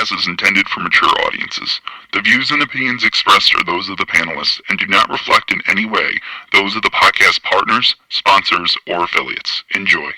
podcast is intended for mature audiences. The views and opinions expressed are those of the panelists and do not reflect in any way those of the podcast partners, sponsors, or affiliates. Enjoy.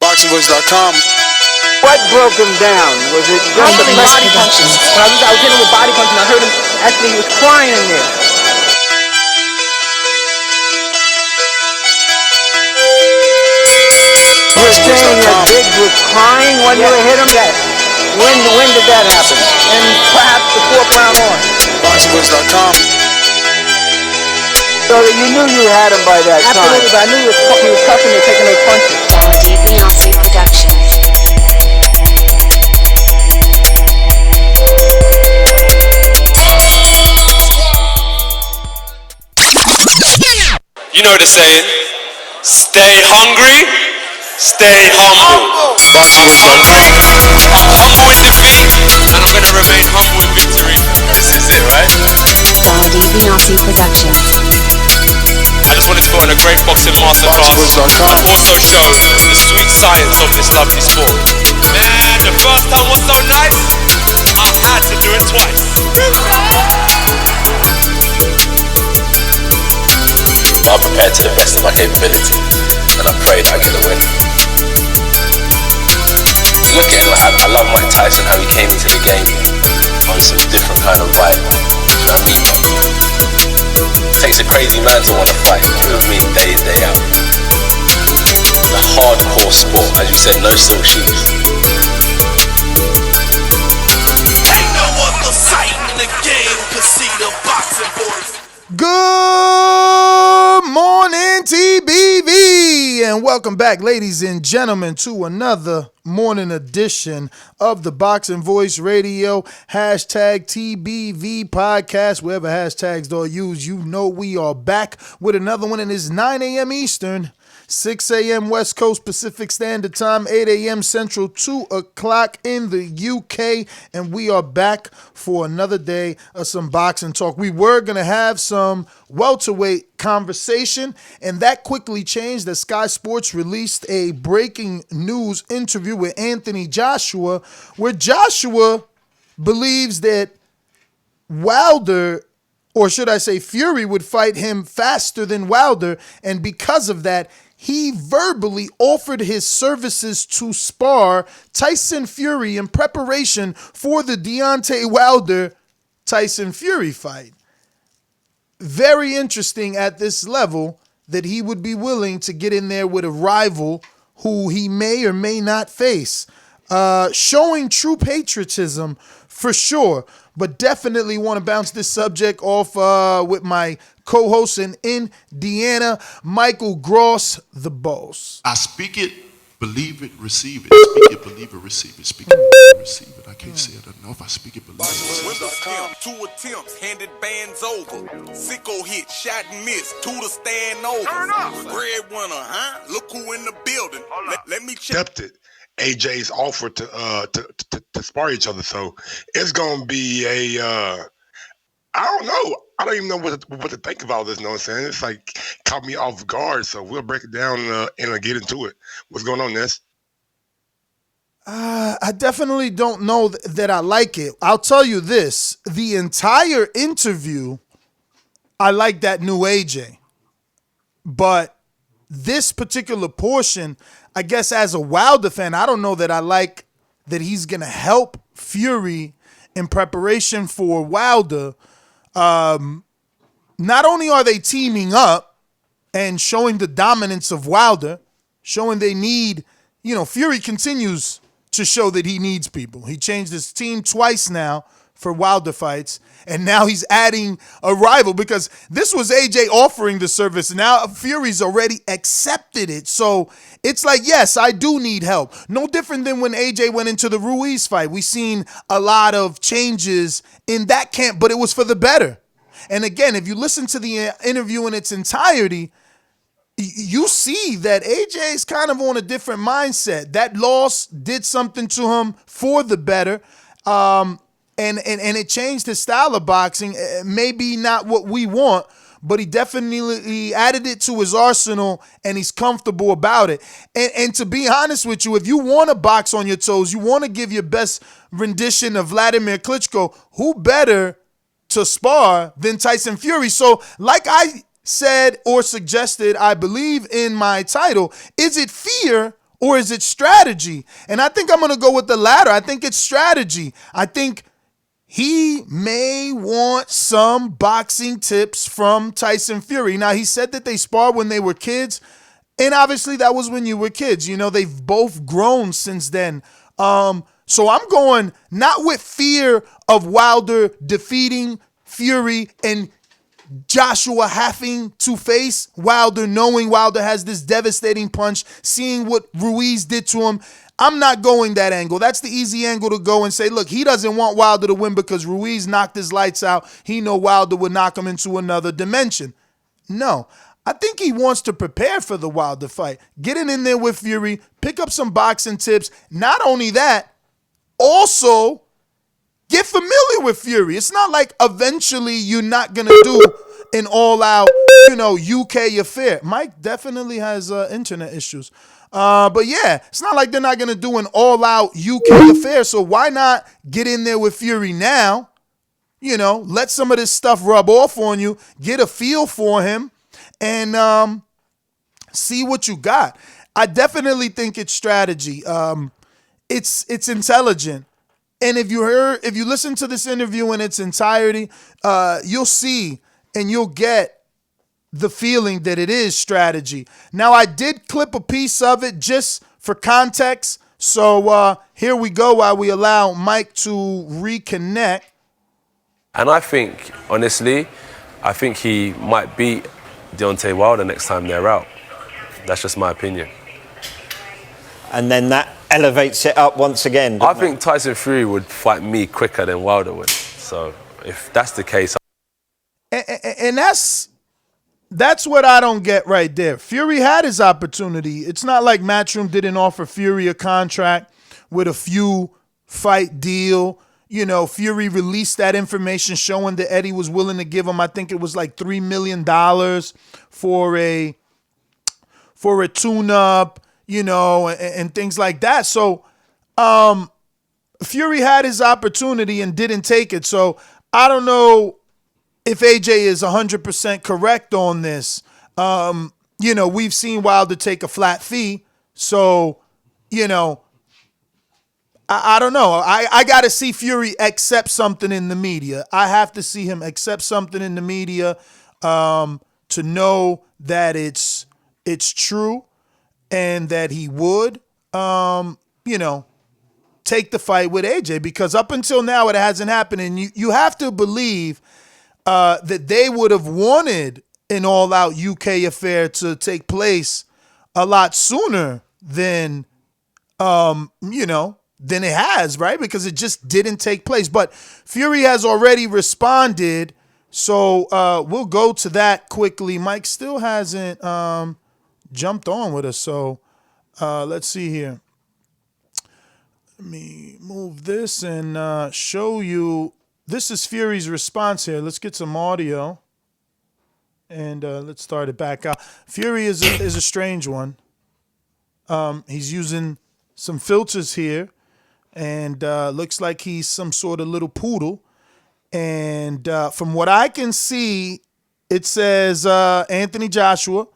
BoxingVoice.com. What broke him down? Was it just the body punches? When I was hitting him with body punches, I heard him actually, he was crying in there. You were saying that Biggs was crying when you hit him? Yes. When did that happen? And perhaps the fourth round on? BoxingVoice.com. So that you knew you had him by that time? Absolutely, but I knew he was tough and taking those punches. Deontay Productions. You know the saying, stay hungry, stay humble. BoxingVoice.com. I'm humble in defeat, and I'm going to remain humble in victory. This is it, right? Deontay Productions. I just wanted to put on a great boxing masterclass and also show the sweet science of this lovely sport. Man, the first time was so nice, I had to do it twice. I'm prepared to the best of my capability, and I pray that I get a win. Look at it, I love Mike Tyson, how he came into the game on some different kind of vibe. You know what I mean? It takes a crazy man to want to fight, you know what I mean, day in, day out. The hardcore sport, as you said, no silk shoes. Ain't no other sight in the game can see the boxing boys. Good morning, TBV, and welcome back, ladies and gentlemen, to another morning edition of the Boxing Voice Radio, hashtag TBV podcast, wherever hashtags are used. You know we are back with another one, and it's 9 a.m. Eastern, 6 a.m. West Coast Pacific Standard Time, 8 a.m. Central, 2 o'clock in the UK, and we are back for another day of some boxing talk. We were going to have some welterweight conversation, and that quickly changed as Sky Sports released a breaking news interview with Anthony Joshua, where Joshua believes that Wilder, or should I say Fury, would fight him faster than Wilder, and because of that, he verbally offered his services to spar Tyson Fury in preparation for the Deontay Wilder Tyson Fury fight. Very interesting at this level that he would be willing to get in there with a rival who he may or may not face. Showing true patriotism for sure, but definitely want to bounce this subject off with my co-host in Indiana, Michael Gross, the boss. I speak it, believe it, receive it. Speak it, believe it, receive it. Speak it, receive it. I can't say it enough. I speak it, believe it. 2 attempts, handed bands over. Sicko hit, shot and missed. 2 to stand over. Breadwinner, huh? Look who in the building. Let me check. Accepted AJ's offer to spar each other, so it's gonna be a I don't know. I don't even know what to think about this. You know what I'm saying? It's like caught me off guard, so we'll break it down and get into it. What's going on, Ness? I definitely don't know that I like it. I'll tell you this. The entire interview, I like that new AJ. But this particular portion, I guess as a Wilder fan, I don't know that I like that he's going to help Fury in preparation for Wilder. Not only are they teaming up and showing the dominance of Wilder, showing they need, Fury continues to show that he needs people. He changed his team twice now for Wilder fights, and now he's adding a rival because this was AJ offering the service. Now Fury's already accepted it. So it's like, yes, I do need help. No different than when AJ went into the Ruiz fight. We seen a lot of changes in that camp, but it was for the better. And again, if you listen to the interview in its entirety, you see that AJ is kind of on a different mindset. That loss did something to him for the better. And it changed his style of boxing. Maybe not what we want, but he definitely added it to his arsenal, and he's comfortable about it. And to be honest with you, if you want to box on your toes, you want to give your best rendition of Vladimir Klitschko, who better to spar than Tyson Fury? So like I said or suggested, I believe in my title, is it fear or is it strategy? And I think I'm going to go with the latter. I think it's strategy. I think he may want some boxing tips from Tyson Fury. Now, he said that they sparred when they were kids, and obviously that was when you were kids. You know, they've both grown since then. So I'm going not with fear of Wilder defeating Fury and Joshua having to face Wilder, knowing Wilder has this devastating punch, seeing what Ruiz did to him. I'm not going that angle. That's the easy angle to go and say, look, he doesn't want Wilder to win because Ruiz knocked his lights out. He know Wilder would knock him into another dimension. No, I think he wants to prepare for the Wilder fight. Getting in there with Fury, pick up some boxing tips. Not only that, also get familiar with Fury. It's not like eventually you're not going to do an all-out, UK affair. Mike definitely has internet issues. But yeah, it's not like they're not going to do an all-out UK affair. So why not get in there with Fury now? Let some of this stuff rub off on you, get a feel for him, and see what you got. I definitely think it's strategy. It's intelligent. And if you listen to this interview in its entirety, you'll see and you'll get the feeling that it is strategy. Now, I did clip a piece of it just for context. So here we go while we allow Mike to reconnect. And I think, honestly, he might beat Deontay Wilder next time they're out. That's just my opinion. And then that elevates it up once again. I think Tyson Fury would fight me quicker than Wilder would. So if that's the case... And that's what I don't get right there. Fury had his opportunity. It's not like Matchroom didn't offer Fury a contract with a few fight deal. Fury released that information showing that Eddie was willing to give him, I think it was like $3 million for a tune-up, and things like that. So Fury had his opportunity and didn't take it. So I don't know if AJ is 100% correct on this. We've seen Wilder take a flat fee. So, I don't know. I got to see Fury accept something in the media. I have to see him accept something in the media to know that it's true and that he would, take the fight with AJ. Because up until now, it hasn't happened. And you have to believe that they would have wanted an all-out UK affair to take place a lot sooner than, than it has, right? Because it just didn't take place. But Fury has already responded, so we'll go to that quickly. Mike still hasn't jumped on with us, so let's see here. Let me move this and show you. This is Fury's response here. Let's get some audio. And let's start it back out. Fury is a strange one. He's using some filters here. And looks like he's some sort of little poodle. And from what I can see, it says, Anthony Joshua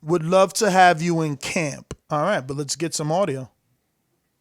would love to have you in camp. All right, but let's get some audio.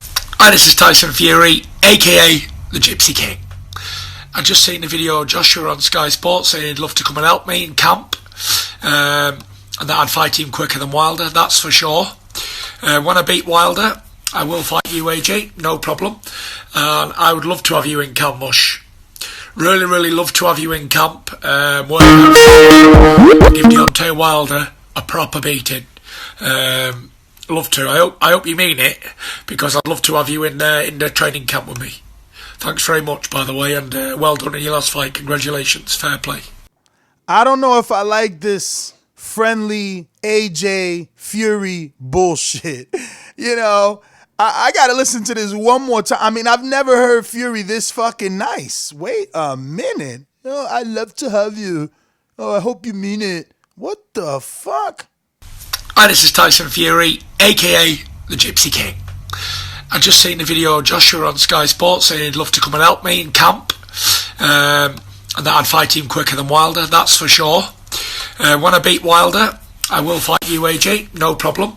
Hi, this is Tyson Fury, a.k.a. the Gypsy King. I just seen the video of Joshua on Sky Sports saying he'd love to come and help me in camp, and that I'd fight him quicker than Wilder, that's for sure. When I beat Wilder, I will fight you, AJ, no problem. And I would love to have you in camp, Mush. Really love to have you in camp. Give Deontay Wilder a proper beating. Love to. I hope you mean it, because I'd love to have you in the training camp with me. Thanks very much, by the way, and well done in your last fight. Congratulations. Fair play. I don't know if I like this friendly AJ Fury bullshit. You know, I got to listen to this one more time. I mean, I've never heard Fury this fucking nice. Wait a minute. Oh, I'd love to have you. Oh, I hope you mean it. What the fuck? Hi, this is Tyson Fury, a.k.a. the Gypsy King. I just seen the video of Joshua on Sky Sports saying he'd love to come and help me in camp. And that I'd fight him quicker than Wilder, that's for sure. When I beat Wilder, I will fight you, AJ, no problem.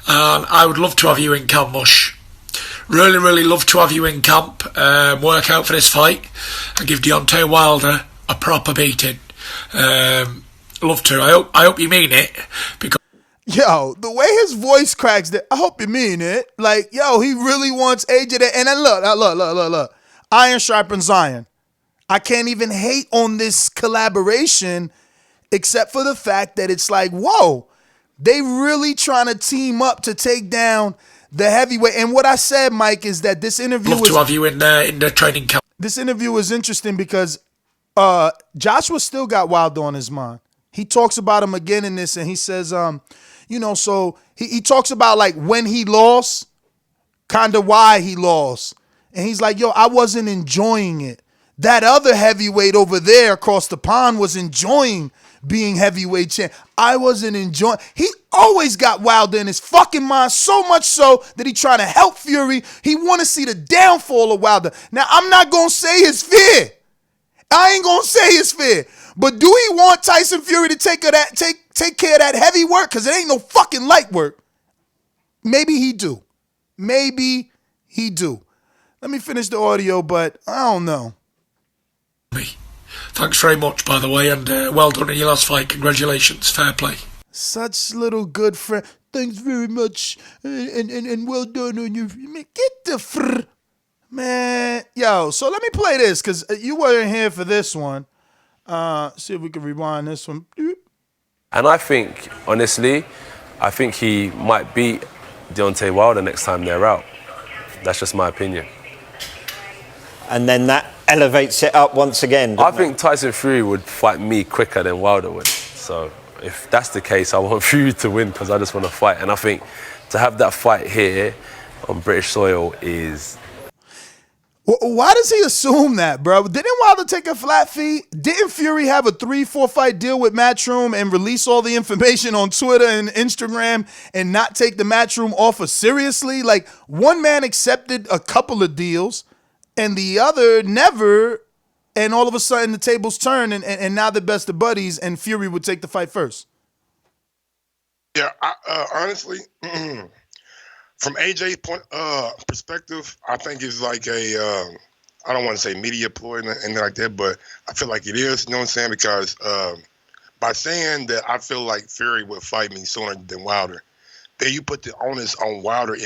And I would love to have you in camp, Mush. Really love to have you in camp. Work out for this fight and give Deontay Wilder a proper beating. Love to. I hope you mean it, because yo, the way his voice cracks, I hope you mean it. Like, yo, he really wants AJ to, and then look. Iron sharpens iron. I can't even hate on this collaboration, except for the fact that it's like, whoa, they really trying to team up to take down the heavyweight. And what I said, Mike, is that this interview love to have you in the training camp. This interview was interesting because Joshua still got Wilder on his mind. He talks about him again in this, and he says, so he talks about like when he lost, kind of why he lost. And he's like, yo, I wasn't enjoying it. That other heavyweight over there across the pond was enjoying being heavyweight champ. I wasn't enjoying. He always got Wilder in his fucking mind, so much so that he trying to help Fury. He want to see the downfall of Wilder. Now, I'm not going to say his fear. I ain't going to say his fear. But do he want Tyson Fury to take care of that heavy work? Because it ain't no fucking light work. Maybe he do. Let me finish the audio, but I don't know. Thanks very much, by the way, and well done in your last fight. Congratulations. Fair play. Such little good friend. Thanks very much, and well done on your... Get the... Man, yo, so let me play this, because you weren't here for this one. See if we can rewind this one. And I think, honestly, he might beat Deontay Wilder next time they're out. That's just my opinion. And then that elevates it up once again. I think Tyson Fury would fight me quicker than Wilder would. So if that's the case, I want Fury to win because I just want to fight. And I think to have that fight here on British soil is... Why does he assume that, bro? Didn't Wilder take a flat fee? Didn't Fury have a 3-4 fight deal with Matchroom and release all the information on Twitter and Instagram and not take the Matchroom offer seriously? Like, one man accepted a couple of deals and the other never, and all of a sudden the tables turn and now they're best of buddies and Fury would take the fight first. Yeah, honestly... From AJ's perspective, I think it's like a, I don't want to say media ploy and anything like that, but I feel like it is, you know what I'm saying? Because by saying that I feel like Fury would fight me sooner than Wilder, then you put the onus on Wilder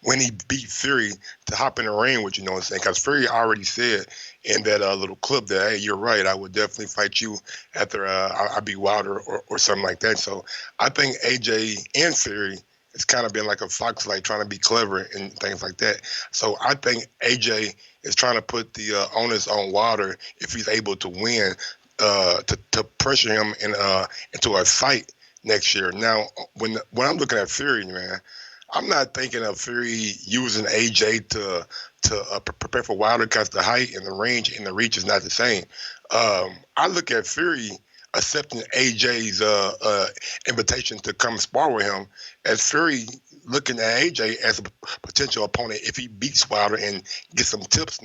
when he beat Fury to hop in the ring with you know what I'm saying? Because Fury already said in that little clip that, hey, you're right, I would definitely fight you after I beat Wilder or something like that. So I think AJ and Fury, it's kind of been like a fox, like trying to be clever and things like that. So I think AJ is trying to put the onus on Wilder if he's able to win, to pressure him into a fight next year. Now, when I'm looking at Fury, man, I'm not thinking of Fury using AJ to prepare for Wilder because the height and the range and the reach is not the same. I look at Fury accepting AJ's invitation to come spar with him as Fury looking at AJ as a potential opponent if he beats Wilder and get some tips.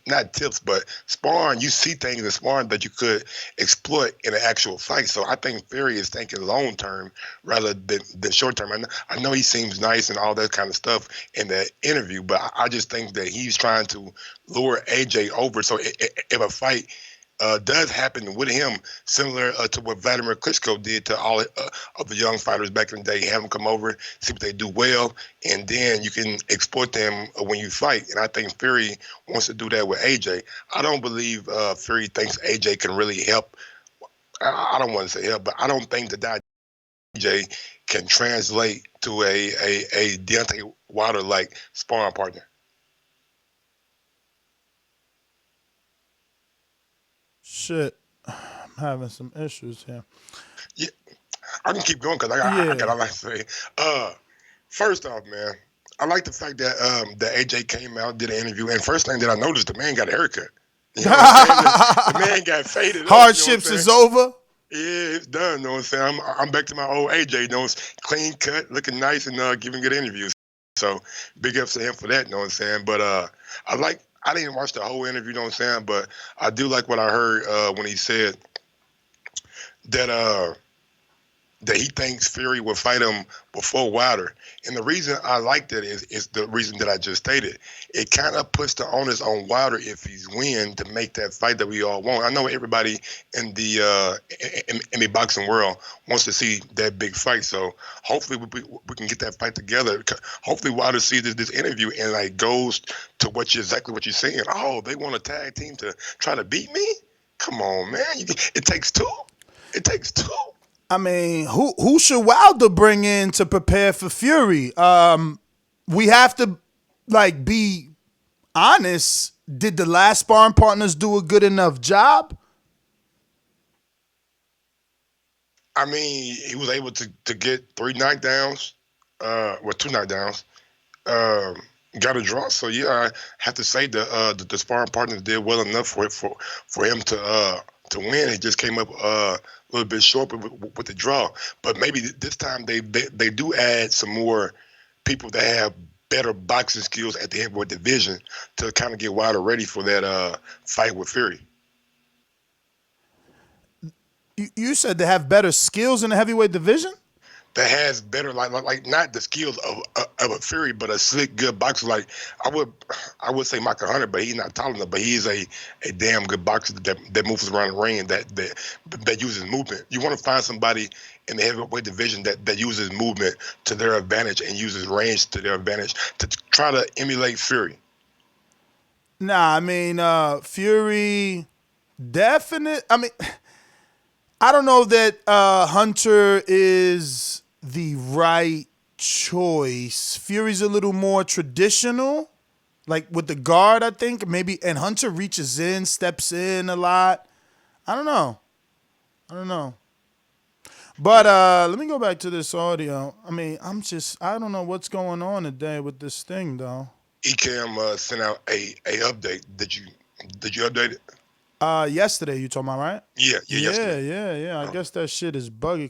Not tips, but sparring. You see things in sparring that you could exploit in an actual fight. So I think Fury is thinking long term rather than short term. I know he seems nice and all that kind of stuff in the interview, but I just think that he's trying to lure AJ over. So if a fight does happen with him, similar to what Vladimir Klitschko did to all of the young fighters back in the day. Have them come over, see what they do well, and then you can exploit them when you fight. And I think Fury wants to do that with AJ. I don't believe Fury thinks AJ can really help. I don't want to say help, but I don't think that AJ can translate to a Deontay Wilder like sparring partner. Shit, I'm having some issues here. Yeah, I can keep going because I got a lot to say. First off, man, I like the fact that that AJ came out, did an interview, and first thing that I noticed, the man got a haircut. You know what I'm saying? The man got faded. Hardships is over. Yeah, it's done. You know what I'm saying? I'm back to my old AJ. You know, clean cut, looking nice, and giving good interviews. So big ups to him for that. You know what I'm saying? But I didn't watch the whole interview. You know what I'm saying? But I do like what I heard when he said that that he thinks Fury will fight him before Wilder. And the reason I like that is the reason that I just stated. It kind of puts the onus on Wilder if he's win to make that fight that we all want. I know everybody in the boxing world wants to see that big fight. So hopefully we can get that fight together. Hopefully Wilder sees this interview and like goes to exactly what you're saying. Oh, they want a tag team to try to beat me? Come on, man. It takes two. It takes two. I mean, who should Wilder bring in to prepare for Fury? We have to be honest. Did the last sparring partners do a good enough job? I mean, he was able to get 3 knockdowns, 2 knockdowns. Got a draw. So yeah, I have to say the sparring partners did well enough for him to win. It just came up a little bit short with the draw. But maybe this time they do add some more people that have better boxing skills at the heavyweight division to kind of get Wilder ready for that fight with Fury. You said they have better skills in the heavyweight division? That has better like not the skills of a Fury, but a slick, good boxer. Like I would say Michael Hunter, but he's not tall enough. But he's a damn good boxer that moves around the ring and that uses movement. You want to find somebody in the heavyweight division that uses movement to their advantage and uses range to their advantage to try to emulate Fury. Nah, I mean Fury, definite. I mean, I don't know that Hunter is the right choice. Fury's a little more traditional, like with the guard, I think. Maybe, and Hunter reaches in, steps in a lot. I don't know. But let me go back to this audio. I mean, I don't know what's going on today with this thing, though. Ecam sent out a update. Did you update it? Yesterday you talking about, right? Yeah, yesterday. Yeah. I guess that shit is buggy.